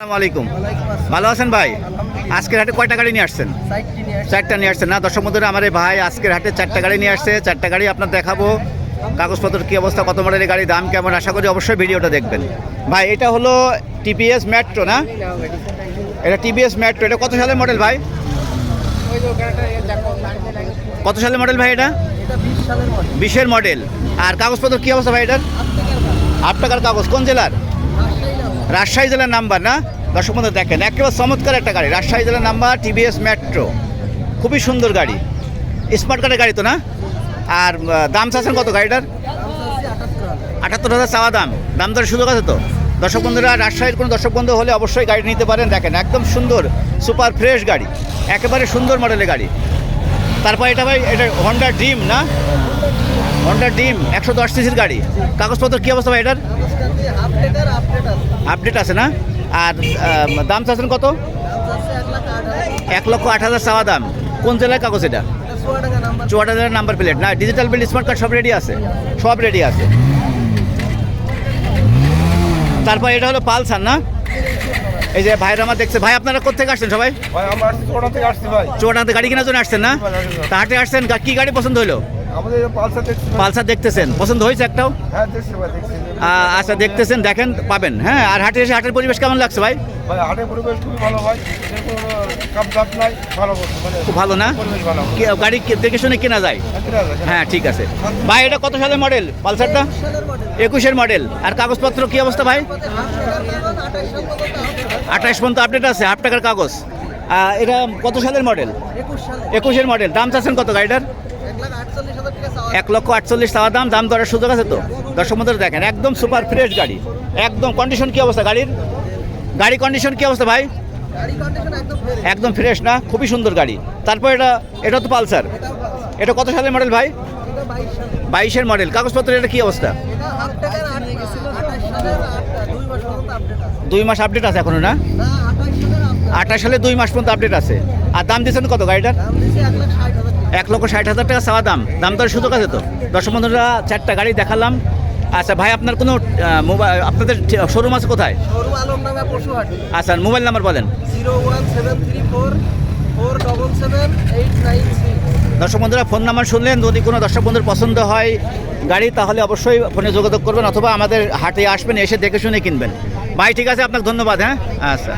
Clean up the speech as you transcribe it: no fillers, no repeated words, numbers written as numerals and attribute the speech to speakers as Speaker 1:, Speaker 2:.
Speaker 1: আসসালামু আলাইকুম। ভালো আছেন ভাই? আজকের হাটে কয়টা গাড়ি নিয়ে আসছেন? চারটা নিয়ে আসছেন না? দর্শক বন্ধুরা, আমার এই ভাই আজকের হাটে চারটা গাড়ি নিয়ে আসছে। চারটা গাড়ি আপনার দেখাবো, কাগজপত্র কী অবস্থা, কত মডেলের গাড়ি, দাম কেমন, আশা করি অবশ্যই ভিডিওটা দেখবেন। ভাই এটা হলো টিপিএস মেট্রো না? এটা টিপিএস মেট্রো। এটা কত সালের মডেল ভাই? কত সালের মডেল ভাই? এটা 20-এর মডেল। আর কাগজপত্র কী অবস্থা ভাই এটার? 8 টাকার কাগজ। কোন জেলার? রাজশাহী জেলার নাম্বার না? দর্শক বন্ধু দেখেন, একেবারে চমৎকার একটা গাড়ি, রাজশাহী জেলার নাম্বার, টিভিএস মেট্রো, খুবই সুন্দর গাড়ি, স্মার্ট কার্ডের গাড়ি তো না? আর দাম চাচ্ছেন কত গাড়িটার? 78,000 চাওয়া দাম। দাম দরের সুযোগ আছে তো? দর্শক বন্ধুরা, রাজশাহীর কোনো দর্শক বন্ধু হলে অবশ্যই গাড়ি নিতে পারেন। দেখেন একদম সুন্দর, সুপার ফ্রেশ গাড়ি, একেবারে সুন্দর মডেলের গাড়ি। তারপর এটা ভাই, এটা হন্ডা ড্রিম না? হন্ডা ড্রিম 110 সিসির গাড়ি। কাগজপত্র কী অবস্থা ভাই এটার? আপডেট আছে না? আর দাম চাচ্ছেন কত? 1,08,000 চাওয়া দাম। কোন জেলার কাগজ এটা? চুয়াডাঙ্গা জেলার নাম্বার প্লেট না? ডিজিটাল বিল, স্মার্ট কার্ড সব রেডি আছে? সব রেডি আছে। তারপর এটা হলো পালসার না? এই যে ভাইরা আমার দেখছে। ভাই আপনারা কোথেকে আসছেন সবাই? চুয়াডাঙ্গাতে গাড়ি কেনার জন্য আসছেন না? তা হাটে আসছেন, কি গাড়ি পছন্দ হলো? পালসার দেখতেছেন, পছন্দ হয়েছে একটাও? আচ্ছা, দেখতেছেন, দেখেন পাবেন। হ্যাঁ, আর হাটে এসে হাটের পরিবেশ কেমন লাগছে ভাই? খুব ভালো না? গাড়ি দেখে শুনে কেনা যায়? হ্যাঁ, ঠিক আছে ভাই। এটা কত সালের মডেল পালসারটা? 21-এর মডেল। আর কাগজপত্র কি অবস্থা ভাই? 28 পর্যন্ত আপডেট আছে, 8 টাকার কাগজ। এটা কত সালের মডেল? 21-এর মডেল। দাম চাচ্ছেন কত গাড়িটার? 1,48,000 চাওয়া দাম। দাম দরের সুযোগ আছে তো? দর্শক বন্ধুরা দেখেন, একদম সুপার ফ্রেশ গাড়ি, একদম কন্ডিশন কি অবস্থা গাড়ির? গাড়ি কন্ডিশন কি অবস্থা ভাই? একদম ফ্রেশ না? খুবই সুন্দর গাড়ি। তারপর এটা তো পালসার। এটা কত সালের মডেল ভাই? 22-এর মডেল। কাগজপত্র এটা কি অবস্থা? 2 মাস আপডেট আছে এখনো না? 28 সালে 2 মাস পর্যন্ত আপডেট আছে। আর দাম দিচ্ছেন কত গাড়িটার? 1,60,000 টাকা চাওয়া দাম। দাম দরের সুযোগ আছে তো? দর্শক বন্ধুরা, চারটা গাড়ি দেখালাম। আচ্ছা ভাই, আপনার কোনো মোবাইল, আপনাদের শোরুম আছে কোথায়? আচ্ছা, মোবাইল নাম্বার বলেন।
Speaker 2: 01734777893।
Speaker 1: দর্শক বন্ধুরা, ফোন নাম্বার শুনলেন। যদি কোনো দর্শক বন্ধুর পছন্দ হয় গাড়ি, তাহলে অবশ্যই ফোনে যোগাযোগ করবেন, অথবা আমাদের হাটে আসবেন, এসে দেখে শুনে কিনবেন। ভাই ঠিক আছে, আপনাকে ধন্যবাদ। হ্যাঁ, আচ্ছা।